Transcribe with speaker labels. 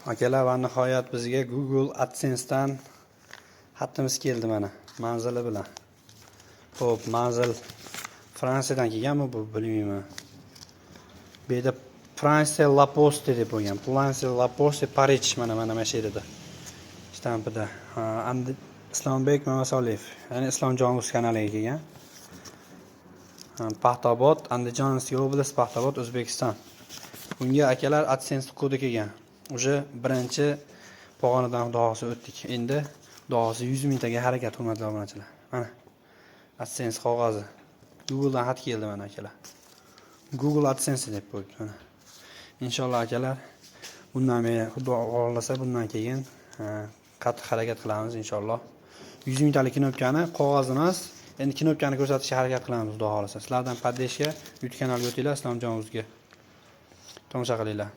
Speaker 1: Akalar, va nihoyat bizga Google AdSense'dan xatimiz keldi mana, manzili bilan. Xo'p, manzil Fransiyadan kelganmi bu, bilmayman. Bu yerda Fransiya La Poste deb qo'ygan. Fransiya La Poste Parij mana shu yerda. Shtampida. Islombek Mamasoliev, ya'ni Islomjon Uz kanaliga kelgan. Paxtaobod, Andijonskiy oblast, Paxtaobod, O'zbekiston. Bunga akalar AdSense kodi kelgan. O'sha birinchi pog'onadan xudosi o'tdik. Endi xudosi 100 mingtaga harakat, hurmatli obunachilar. Mana AdSense qog'ozi. Googledan xat keldi mana akalar. Google AdSense deb qo'yibdi mana. Inshaalloh akalar, bundan xudo xohlasa bundan keyin qattiq harakat qilamiz inshaalloh. 100 mingtalik knopkani qog'oz emas, endi knopkani ko'rsatishga harakat qilamiz xudo xohlasa. Sizlardan poddeshga YouTube kanaliga o'tinglar, Islomjon Uzga tomosha qilinglar.